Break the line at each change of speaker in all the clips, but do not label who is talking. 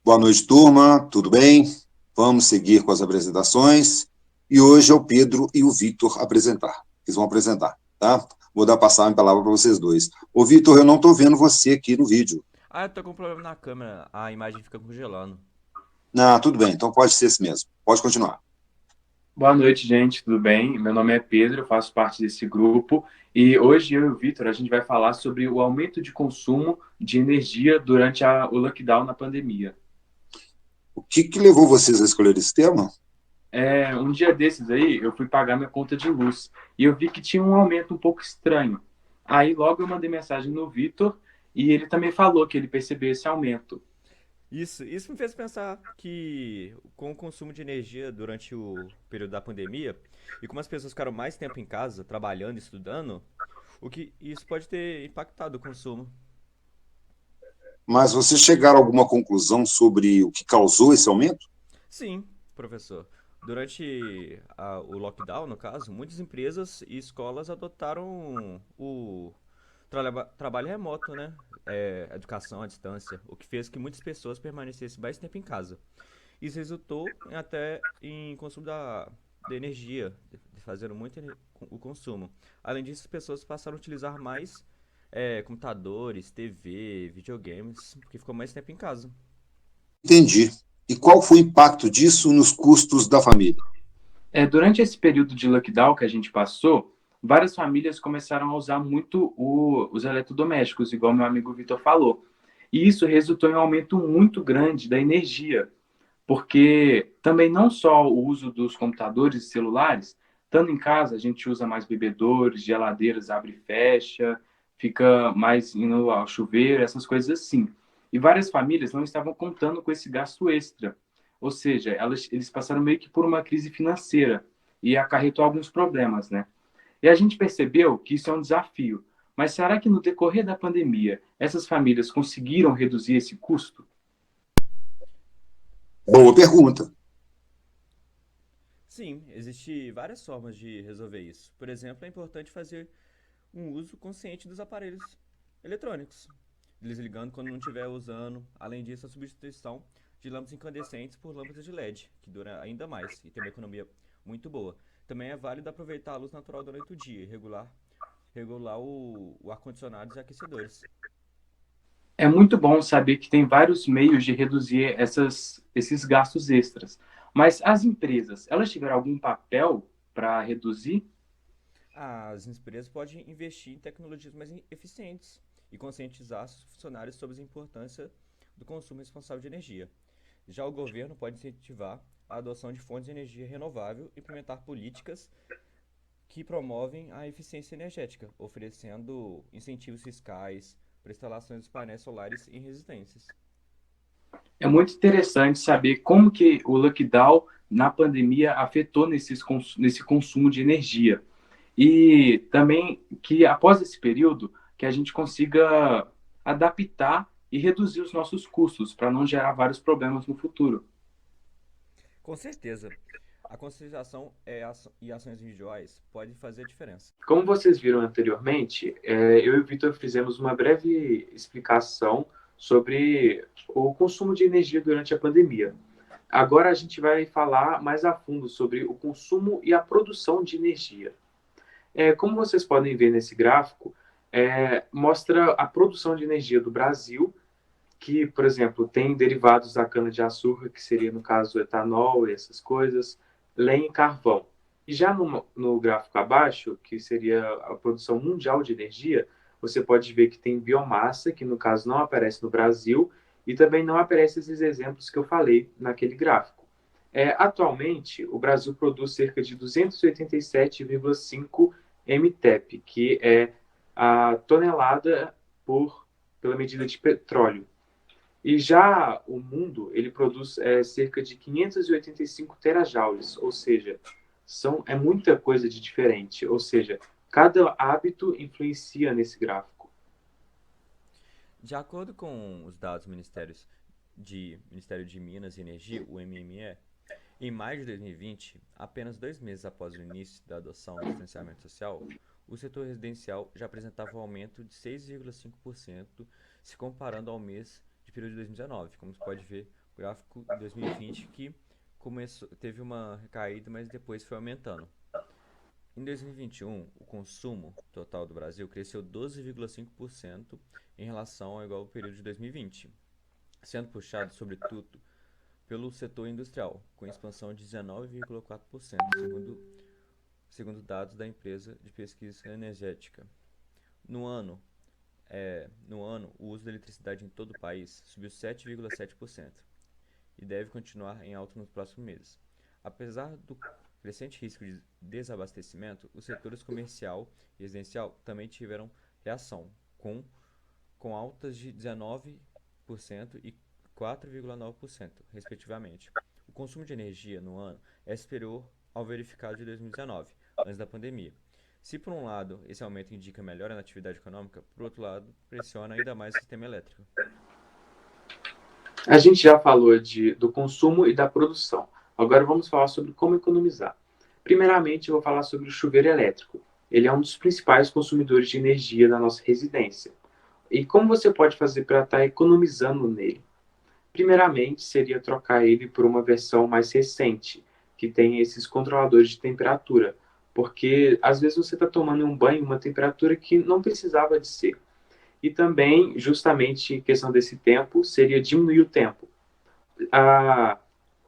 Boa noite, turma. Tudo bem? Vamos seguir com as apresentações. E hoje é o Pedro e o Vitor apresentar. Eles vão apresentar, tá? Vou dar passar a palavra para vocês dois. Ô, Vitor, eu não estou vendo você aqui no vídeo.
Ah, eu tô com um problema na câmera, a imagem fica congelando.
Ah, tudo bem, então pode ser esse mesmo. Pode continuar.
Boa noite, gente, tudo bem? Meu nome é Pedro, eu faço parte desse grupo e hoje eu e o Vitor a gente vai falar sobre o aumento de consumo de energia durante o lockdown na pandemia.
O que levou vocês a escolher esse tema?
Um dia desses aí eu fui pagar minha conta de luz e eu vi que tinha um aumento um pouco estranho. Aí logo eu mandei mensagem no Vitor e ele também falou que ele percebeu esse aumento.
Isso me fez pensar que com o consumo de energia durante o período da pandemia e como as pessoas ficaram mais tempo em casa, trabalhando e estudando, o que isso pode ter impactado o consumo.
Mas vocês chegaram a alguma conclusão sobre o que causou esse aumento?
Sim, professor. Durante o lockdown, no caso, muitas empresas e escolas adotaram o trabalho remoto, né? Educação à distância, o que fez que muitas pessoas permanecessem mais tempo em casa. Isso resultou até em consumo da energia, fazendo muito o consumo. Além disso, as pessoas passaram a utilizar mais computadores, TV, videogames, porque ficou mais tempo em casa.
Entendi. E qual foi o impacto disso nos custos da família?
Durante esse período de lockdown que a gente passou, várias famílias começaram a usar muito os eletrodomésticos, igual meu amigo Vitor falou. E isso resultou em um aumento muito grande da energia, porque também não só o uso dos computadores e celulares, estando em casa, a gente usa mais bebedores, geladeiras abre e fecha, fica mais indo ao chuveiro, essas coisas assim. E várias famílias não estavam contando com esse gasto extra. Ou seja, eles passaram meio que por uma crise financeira e acarretou alguns problemas, né? E a gente percebeu que isso é um desafio. Mas será que no decorrer da pandemia, essas famílias conseguiram reduzir esse custo?
Boa pergunta.
Sim, existem várias formas de resolver isso. Por exemplo, é importante fazer um uso consciente dos aparelhos eletrônicos, desligando quando não estiver usando. Além disso, a substituição de lâmpadas incandescentes por lâmpadas de LED, que dura ainda mais e tem uma economia muito boa. Também é válido aproveitar a luz natural durante o dia e regular o ar-condicionado e aquecedores.
É muito bom saber que tem vários meios de reduzir esses gastos extras. Mas as empresas, elas tiveram algum papel para reduzir?
As empresas podem investir em tecnologias mais eficientes e conscientizar seus funcionários sobre a importância do consumo responsável de energia. Já o governo pode incentivar a adoção de fontes de energia renovável e implementar políticas que promovem a eficiência energética, oferecendo incentivos fiscais para instalações de painéis solares em residências.
É muito interessante saber como que o lockdown na pandemia afetou nesse consumo de energia. E também que após esse período que a gente consiga adaptar e reduzir os nossos custos para não gerar vários problemas no futuro.
Com certeza, a conscientização e ações individuais podem fazer a diferença.
Como vocês viram anteriormente, eu e o Vitor fizemos uma breve explicação sobre o consumo de energia durante a pandemia. Agora a gente vai falar mais a fundo sobre o consumo e a produção de energia. Como vocês podem ver nesse gráfico, mostra a produção de energia do Brasil, que, por exemplo, tem derivados da cana-de-açúcar, que seria, no caso, o etanol e essas coisas, lenha e carvão. E já no gráfico abaixo, que seria a produção mundial de energia, você pode ver que tem biomassa, que no caso não aparece no Brasil, e também não aparecem esses exemplos que eu falei naquele gráfico. Atualmente, o Brasil produz cerca de 287,5 MTEP, que é a tonelada pela medida de petróleo. E já o mundo, ele produz cerca de 585 terajoules, ou seja, é muita coisa de diferente. Ou seja, cada hábito influencia nesse gráfico.
De acordo com os dados do Ministério de Minas e Energia, o MME, em maio de 2020, apenas 2 meses após o início da adoção do distanciamento social, o setor residencial já apresentava um aumento de 6,5% se comparando ao mês de período de 2019. Como você pode ver, o gráfico de 2020 que teve uma recaída, mas depois foi aumentando. Em 2021, o consumo total do Brasil cresceu 12,5% em relação ao igual período de 2020, sendo puxado, sobretudo, pelo setor industrial, com expansão de 19,4%, segundo dados da empresa de pesquisa energética. No ano, o uso da eletricidade em todo o país subiu 7,7% e deve continuar em alta nos próximos meses. Apesar do crescente risco de desabastecimento, os setores comercial e residencial também tiveram reação, com altas de 19% e 4,9%, respectivamente. O consumo de energia no ano é superior ao verificado de 2019, antes da pandemia. Se por um lado esse aumento indica melhora na atividade econômica, por outro lado pressiona ainda mais o sistema elétrico.
A gente já falou do consumo e da produção. Agora vamos falar sobre como economizar. Primeiramente, eu vou falar sobre o chuveiro elétrico. Ele é um dos principais consumidores de energia da nossa residência. E como você pode fazer para estar economizando nele? Primeiramente, seria trocar ele por uma versão mais recente, que tem esses controladores de temperatura, porque às vezes você está tomando um banho em uma temperatura que não precisava de ser. E também, justamente, em questão desse tempo, seria diminuir o tempo.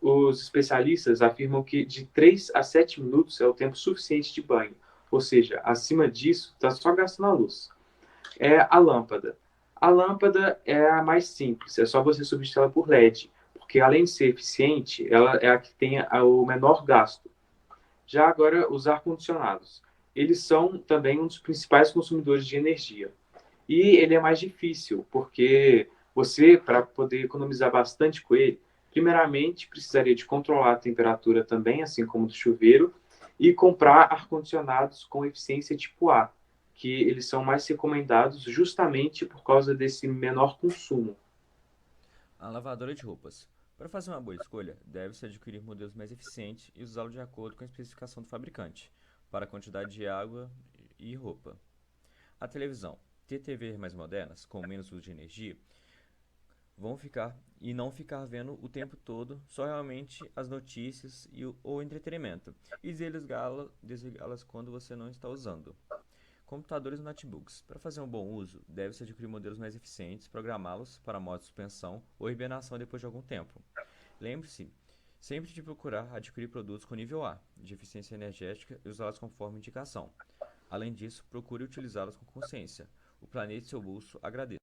Os especialistas afirmam que de 3 a 7 minutos é o tempo suficiente de banho, ou seja, acima disso, está só gastando a luz. É a lâmpada. A lâmpada é a mais simples, é só você substituí-la por LED, porque além de ser eficiente, ela é a que tem o menor gasto. Já agora, os ar-condicionados. Eles são também um dos principais consumidores de energia. E ele é mais difícil, porque você, para poder economizar bastante com ele, primeiramente precisaria de controlar a temperatura também, assim como do chuveiro, e comprar ar-condicionados com eficiência tipo A, que eles são mais recomendados justamente por causa desse menor consumo.
A lavadora de roupas. Para fazer uma boa escolha, deve-se adquirir modelos mais eficientes e usá-los de acordo com a especificação do fabricante, para a quantidade de água e roupa. A televisão. Ter TVs mais modernas, com menos uso de energia, não ficar vendo o tempo todo só realmente as notícias ou entretenimento, e desligá-las quando você não está usando. Computadores e notebooks. Para fazer um bom uso, deve-se adquirir modelos mais eficientes, programá-los para modo de suspensão ou hibernação depois de algum tempo. Lembre-se sempre de procurar adquirir produtos com nível A, de eficiência energética, e usá-los conforme indicação. Além disso, procure utilizá-los com consciência. O planeta e seu bolso agradeçam.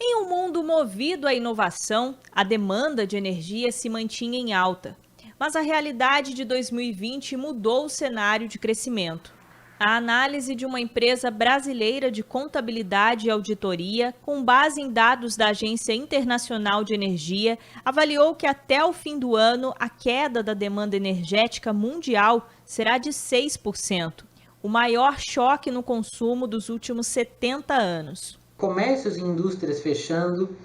Em um mundo movido à inovação, a demanda de energia se mantinha em alta. Mas a realidade de 2020 mudou o cenário de crescimento. A análise de uma empresa brasileira de contabilidade e auditoria, com base em dados da Agência Internacional de Energia, avaliou que até o fim do ano a queda da demanda energética mundial será de 6%, o maior choque no consumo dos últimos 70 anos.
Comércios e indústrias fechando,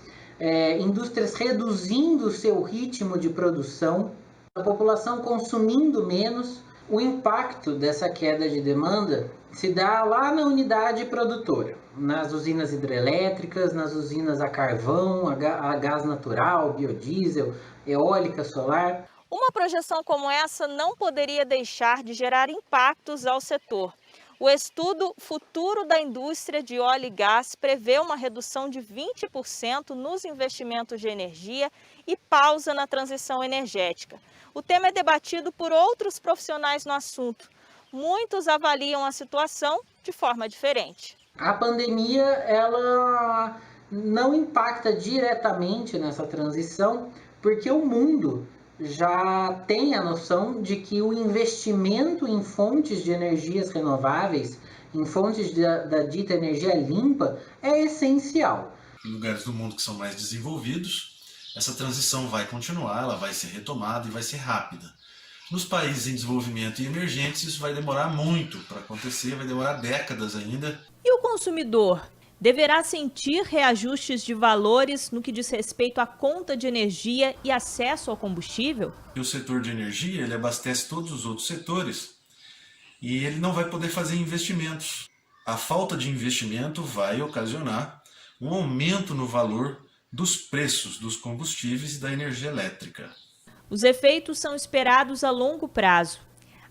indústrias reduzindo seu ritmo de produção, a população consumindo menos. O impacto dessa queda de demanda se dá lá na unidade produtora, nas usinas hidrelétricas, nas usinas a carvão, a gás natural, biodiesel, eólica, solar.
Uma projeção como essa não poderia deixar de gerar impactos ao setor. O estudo Futuro da Indústria de Óleo e Gás prevê uma redução de 20% nos investimentos de energia e pausa na transição energética. O tema é debatido por outros profissionais no assunto. Muitos avaliam a situação de forma diferente.
A pandemia, ela não impacta diretamente nessa transição, porque o mundo já tem a noção de que o investimento em fontes de energias renováveis, em fontes da dita energia limpa, é essencial.
Em lugares do mundo que são mais desenvolvidos, essa transição vai continuar, ela vai ser retomada e vai ser rápida. Nos países em desenvolvimento e emergentes, isso vai demorar muito para acontecer, vai demorar décadas ainda.
E o consumidor deverá sentir reajustes de valores no que diz respeito à conta de energia e acesso ao combustível?
E o setor de energia, ele abastece todos os outros setores e ele não vai poder fazer investimentos. A falta de investimento vai ocasionar um aumento no valor dos preços dos combustíveis e da energia elétrica.
Os efeitos são esperados a longo prazo.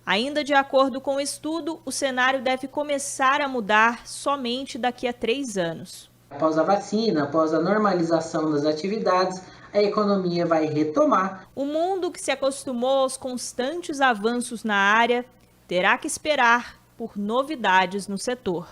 Ainda de acordo com o estudo, o cenário deve começar a mudar somente daqui a 3 anos.
Após a vacina, após a normalização das atividades, a economia vai retomar.
O mundo que se acostumou aos constantes avanços na área terá que esperar por novidades no setor.